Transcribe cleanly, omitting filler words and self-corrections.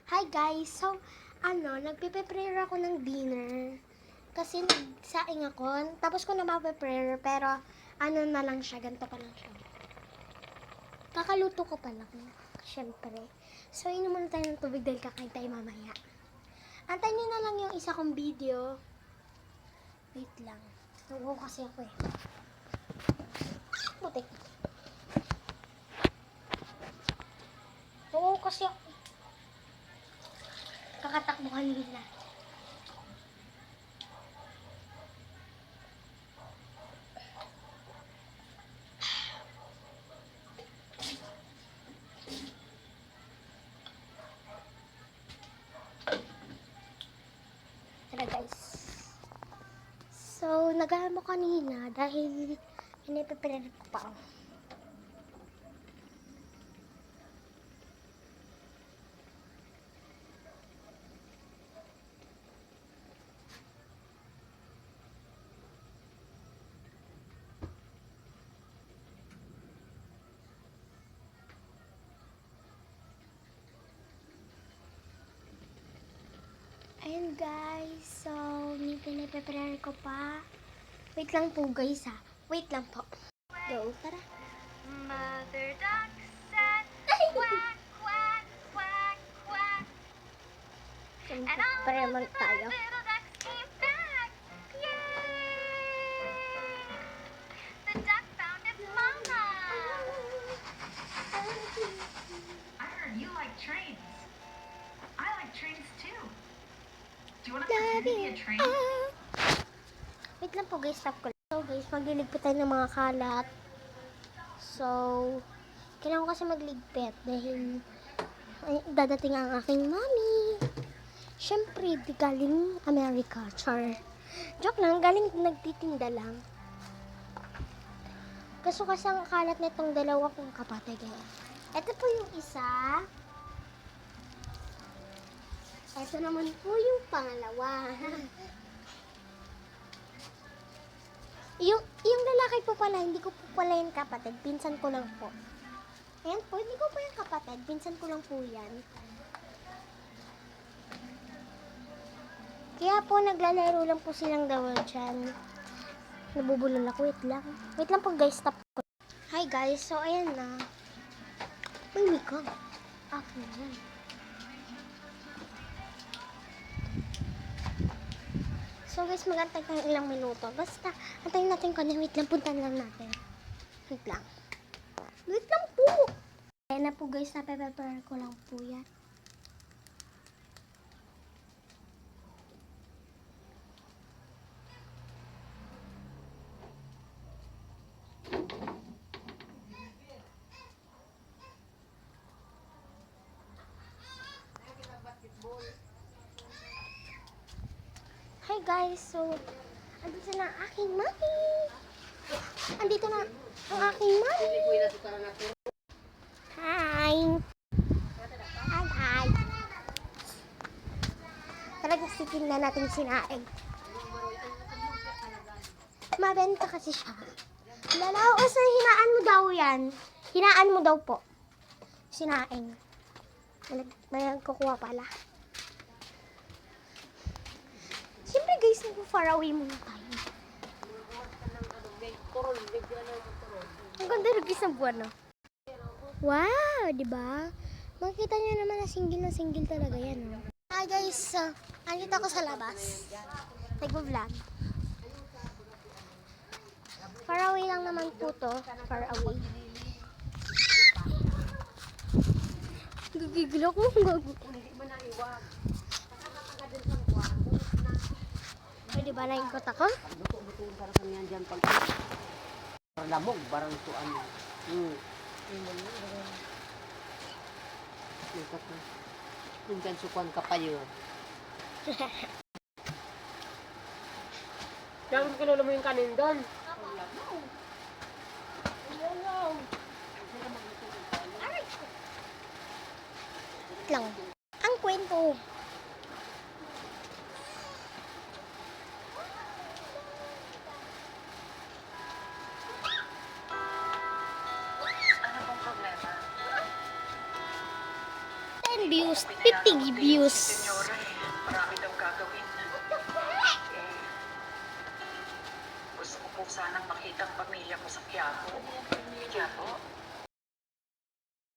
Hi guys! So, nagpe-prepare ako ng dinner. Kasi nagsaing ako. Tapos ko na mape-prepare, pero na lang siya, ganito pa lang siya. Kakaluto ko pa lang, syempre. So, inom muna tayo ng tubig dahil kakain tayo mamaya. Antayin nyo na lang yung isa kong video. Wait lang. Naguho kasi ako eh. Butik. Naguho kasi ako. Kakatakbo kanina. Tara guys. So, nag-aamo kanina dahil inipipilit ko pa. Ayan guys, so piniprepare ko pa. Wait lang po guys ha. Wait lang po. Go, tara. Mother duck said quack, quack, quack, quack. And all Prepare of man the tayo. little ducks came back. Yay! The duck found its mama. I heard you like trains. I like trains too. Do you want to pretend to be a train? Wait lang po guys, stop ko. So guys, magliligpit tayo ng mga kalat. So, kailangan ko kasi magligpit dahil dadating ang aking mommy. Siyempre, di galing America, char. Joke lang, galing nagtitinda lang. Kaso kasi ang kalat nitong dalawa kong kapatid eh. Ito po yung isa. Ito naman po yung pangalawa. yung lalaki po pala, hindi ko po pala yung kapatid. Pinsan ko lang po. Ayan po, hindi ko po yung kapatid. Pinsan ko lang po yan. Kaya po, naglalaro lang po silang dalawa dyan. Nabubulol ako. Wait lang. Wait lang po guys, stop ko. Hi guys, so ayan na. Uy, Mika. Akin yan. So guys, mag-antay tayo ilang minuto. Basta, antayin natin kung wait lang, puntan lang natin. Wait lang. Wait lang po! Ayan na po guys, nape-prepare ko lang po yan. Hi guys, so andito na ang aking mommy. Andito na ang aking mommy. Hi. Hi, hi. Talagang titingnan natin sinaing. Mabenta kasi siya. Lalaw, o sir, hinaan mo daw yan. Hinaan mo daw po. Sinaing. May kukuha pala. Siyempre guys, far away muna tayo. Ang ganda rin guys ng buwan, no? Wow, di ba? Makikita niyo naman na single talaga yan, no? Hi guys, andito ako sa labas. Nag-vlog. Far away lang naman po to. Far away. Gigigil ako. Pwede ba naikot ako? Butuin para sa niyan dyan pag lamog, barang tuan. Yung kan sukuan kapayo. Jangan kilala mo yung kanin doon. Lang. Ang kwento. Views, 15 Pig views. Senyora, marami daw gagawin. Gusto ko po sanang makita ang pamilya ko sa Quiapo.